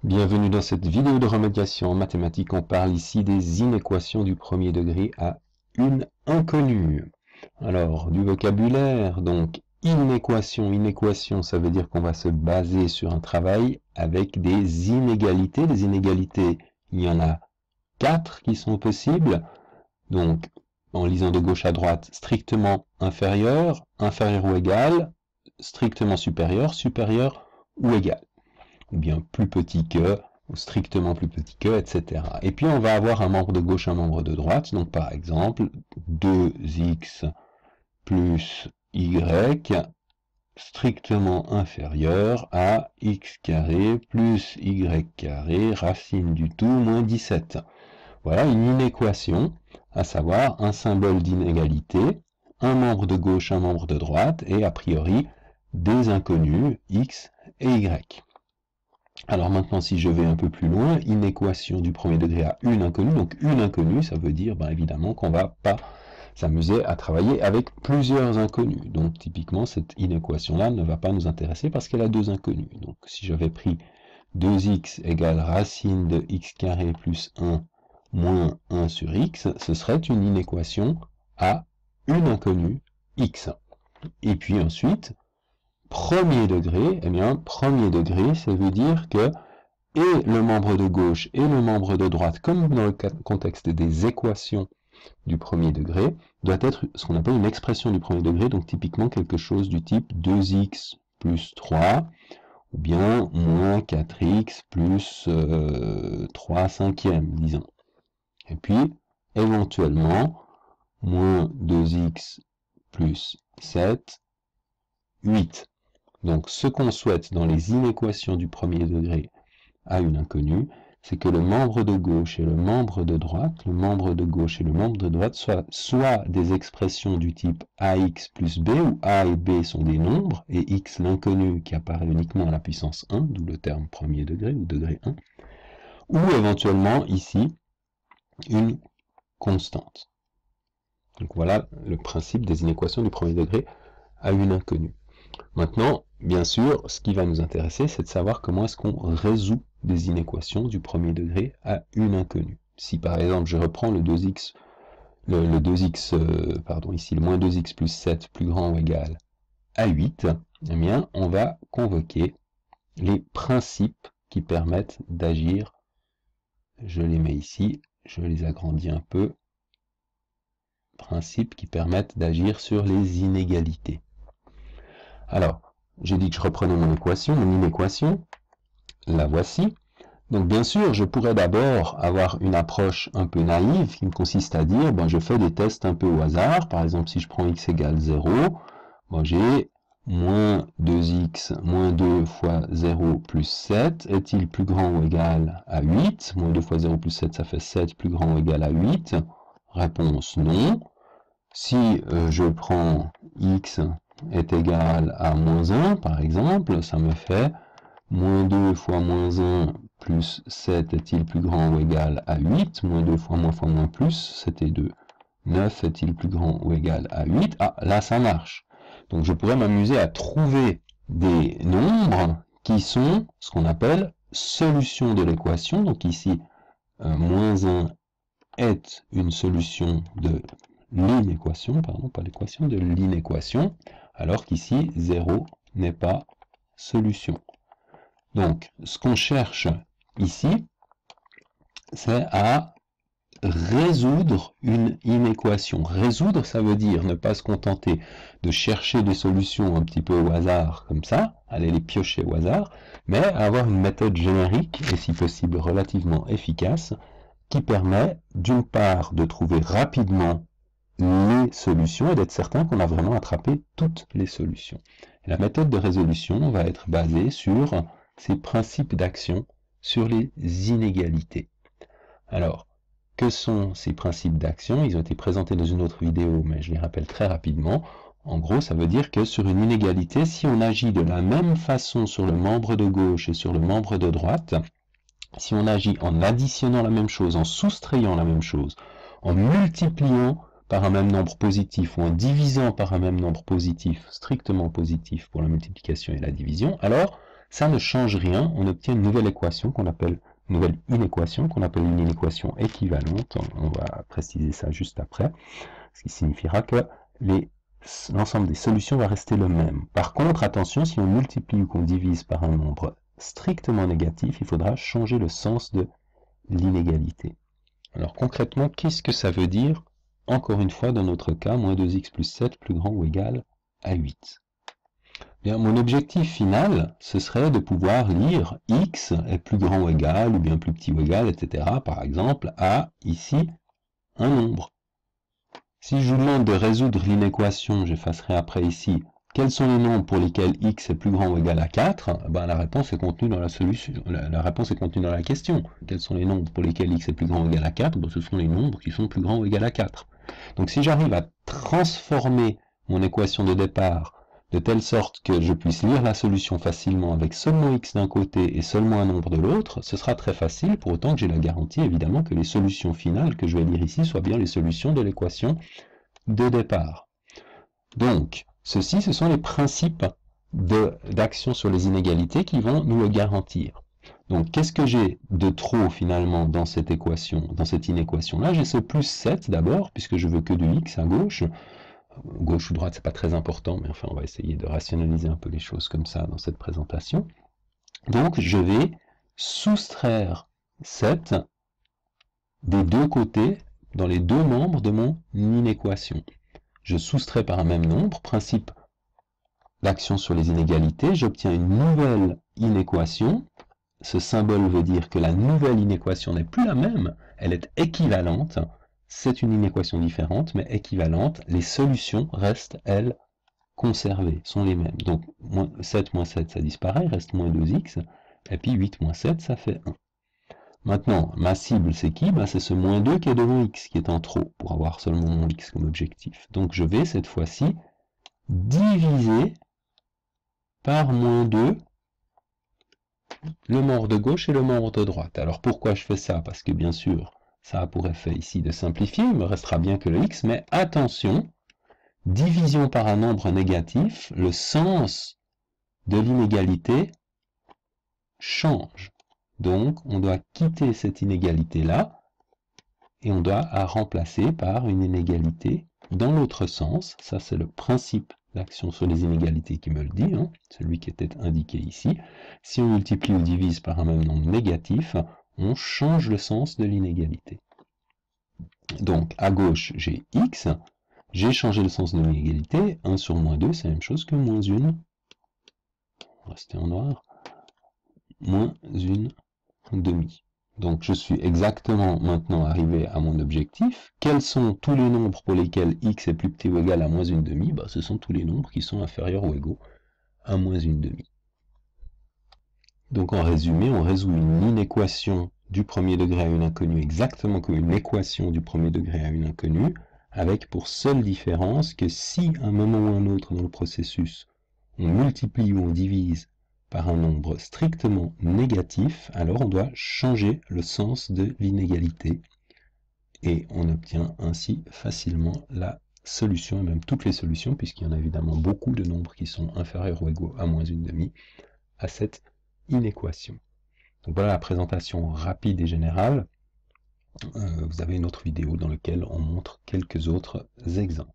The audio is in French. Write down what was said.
Bienvenue dans cette vidéo de remédiation en mathématiques. On parle ici des inéquations du premier degré à une inconnue. Alors, du vocabulaire, donc inéquation, ça veut dire qu'on va se baser sur un travail avec des inégalités. Des inégalités, il y en a 4 qui sont possibles. Donc, en lisant de gauche à droite, strictement inférieur, inférieur ou égal, strictement supérieur, supérieur ou égal, ou bien plus petit que, ou strictement plus petit que, etc. Et puis on va avoir un membre de gauche, un membre de droite, donc par exemple 2x plus y strictement inférieur à x carré plus y carré racine du tout moins 17. Voilà une inéquation, à savoir un symbole d'inégalité, un membre de gauche, un membre de droite, et a priori des inconnus x et y. Alors maintenant, si je vais un peu plus loin, inéquation du premier degré à une inconnue. Donc une inconnue, ça veut dire évidemment qu'on ne va pas s'amuser à travailler avec plusieurs inconnus. Donc typiquement, cette inéquation-là ne va pas nous intéresser parce qu'elle a deux inconnus. Donc si j'avais pris 2x égale racine de x carré plus 1 moins 1 sur x, ce serait une inéquation à une inconnue x. Et puis ensuite, premier degré, eh bien, premier degré, ça veut dire que et le membre de gauche et le membre de droite, comme dans le contexte des équations du premier degré, doit être ce qu'on appelle une expression du premier degré, donc typiquement quelque chose du type 2x plus 3, ou bien moins 4x plus 3 cinquièmes, disons. Et puis, éventuellement, moins 2x plus 7, 8. Donc, ce qu'on souhaite dans les inéquations du premier degré à une inconnue, c'est que le membre de gauche et le membre de droite, soient soit des expressions du type ax plus b, où a et b sont des nombres, et x l'inconnu qui apparaît uniquement à la puissance 1, d'où le terme premier degré ou degré 1, ou éventuellement ici une constante. Donc voilà le principe des inéquations du premier degré à une inconnue. Maintenant, bien sûr, ce qui va nous intéresser, c'est de savoir comment est-ce qu'on résout des inéquations du premier degré à une inconnue. Si par exemple je reprends le 2x, ici le moins 2x plus 7 plus grand ou égal à 8, eh bien on va convoquer les principes qui permettent d'agir. Je les mets ici, je les agrandis un peu. Principes qui permettent d'agir sur les inégalités. Alors, j'ai dit que je reprenais mon inéquation, la voici. Donc bien sûr, je pourrais d'abord avoir une approche un peu naïve qui consiste à dire, je fais des tests un peu au hasard. Par exemple, si je prends x égale 0, j'ai moins 2x moins 2 fois 0 plus 7. Est-il plus grand ou égal à 8? Moins 2 fois 0 plus 7, ça fait 7 plus grand ou égal à 8. Réponse non. Si je prends x est égal à moins 1, par exemple, ça me fait moins 2 fois moins 1 plus 7 est-il plus grand ou égal à 8, moins 2 fois moins plus, c'était 2. 9 est-il plus grand ou égal à 8? Ah, là ça marche. Donc je pourrais m'amuser à trouver des nombres qui sont ce qu'on appelle solution de l'équation. Donc ici, moins 1 est une solution de l'inéquation, pardon, pas l'équation, de l'inéquation, alors qu'ici, 0 n'est pas solution. Donc, ce qu'on cherche ici, c'est à résoudre une inéquation. Résoudre, ça veut dire ne pas se contenter de chercher des solutions un petit peu au hasard, comme ça, aller les piocher au hasard, mais avoir une méthode générique, et si possible relativement efficace, qui permet d'une part de trouver rapidement les solutions et d'être certain qu'on a vraiment attrapé toutes les solutions. Et la méthode de résolution va être basée sur ces principes d'action sur les inégalités. Alors, que sont ces principes d'action? Ils ont été présentés dans une autre vidéo, mais je les rappelle très rapidement. En gros, ça veut dire que sur une inégalité, si on agit de la même façon sur le membre de gauche et sur le membre de droite, si on agit en additionnant la même chose, en soustrayant la même chose, en multipliant par un même nombre positif ou en divisant par un même nombre positif, strictement positif pour la multiplication et la division, alors Ça ne change rien, on obtient une nouvelle équation qu'on appelle une nouvelle inéquation, qu'on appelle une inéquation équivalente. On va préciser ça juste après, ce qui signifiera que l'ensemble des solutions va rester le même. Par contre, attention, si on multiplie ou qu'on divise par un nombre strictement négatif, il faudra changer le sens de l'inégalité. Alors concrètement, qu'est-ce que ça veut dire? Encore une fois, dans notre cas, moins 2x plus 7 plus grand ou égal à 8. Bien, mon objectif final, ce serait de pouvoir lire x est plus grand ou égal, ou bien plus petit ou égal, etc. Par exemple, à, ici, un nombre. Si je vous demande de résoudre l'inéquation, j'effacerai après ici, quels sont les nombres pour lesquels x est plus grand ou égal à 4, ben, la réponse est contenue dans la solution. La réponse est contenue dans la question. Quels sont les nombres pour lesquels x est plus grand ou égal à 4? Ben, ce sont les nombres qui sont plus grands ou égal à 4. Donc si j'arrive à transformer mon équation de départ de telle sorte que je puisse lire la solution facilement avec seulement x d'un côté et seulement un nombre de l'autre, ce sera très facile, pour autant que j'ai la garantie évidemment que les solutions finales que je vais lire ici soient bien les solutions de l'équation de départ. Donc, ceci, ce sont les principes d'action sur les inégalités qui vont nous le garantir. Donc, qu'est-ce que j'ai de trop finalement dans cette équation, dans cette inéquation-là? J'ai ce plus 7 d'abord, puisque je veux que de x à gauche. Gauche ou droite, c'est pas très important, mais enfin, on va essayer de rationaliser un peu les choses comme ça dans cette présentation. Donc, je vais soustraire 7 des deux côtés, dans les deux membres de mon inéquation. Je soustrais par un même nombre, principe d'action sur les inégalités, j'obtiens une nouvelle inéquation. Ce symbole veut dire que la nouvelle inéquation n'est plus la même, elle est équivalente. C'est une inéquation différente, mais équivalente. Les solutions restent, elles, conservées, sont les mêmes. Donc, 7 moins 7, ça disparaît, il reste moins 2x, et puis 8 moins 7, ça fait 1. Maintenant, ma cible, c'est qui? Ben, c'est ce moins 2 qui est devant x, qui est en trop, pour avoir seulement mon x comme objectif. Donc, je vais, cette fois-ci, diviser par moins 2 le membre de gauche et le membre de droite. Alors, pourquoi je fais ça? Parce que, bien sûr, ça a pour effet ici de simplifier, il me restera bien que le x, mais attention, division par un nombre négatif, le sens de l'inégalité change. Donc, on doit quitter cette inégalité-là, et on doit la remplacer par une inégalité dans l'autre sens. Ça, c'est le principe d'action sur les inégalités qui me le dit, hein, celui qui était indiqué ici. Si on multiplie ou divise par un même nombre négatif, on change le sens de l'inégalité. Donc, à gauche, j'ai x, j'ai changé le sens de l'inégalité, 1 sur moins 2, c'est la même chose que moins 1, on va rester en noir, moins 1 demi. Donc, je suis exactement maintenant arrivé à mon objectif. Quels sont tous les nombres pour lesquels x est plus petit ou égal à moins 1 demi? Ben, ce sont tous les nombres qui sont inférieurs ou égaux à moins 1 demi. Donc, en résumé, on résout une inéquation du premier degré à une inconnue exactement comme une équation du premier degré à une inconnue, avec pour seule différence que si, à un moment ou un autre dans le processus, on multiplie ou on divise par un nombre strictement négatif, alors on doit changer le sens de l'inégalité, et on obtient ainsi facilement la solution, et même toutes les solutions, puisqu'il y en a évidemment beaucoup de nombres qui sont inférieurs ou égaux à moins 1 demi, à cette inéquation. Donc voilà la présentation rapide et générale. Vous avez une autre vidéo dans laquelle on montre quelques autres exemples.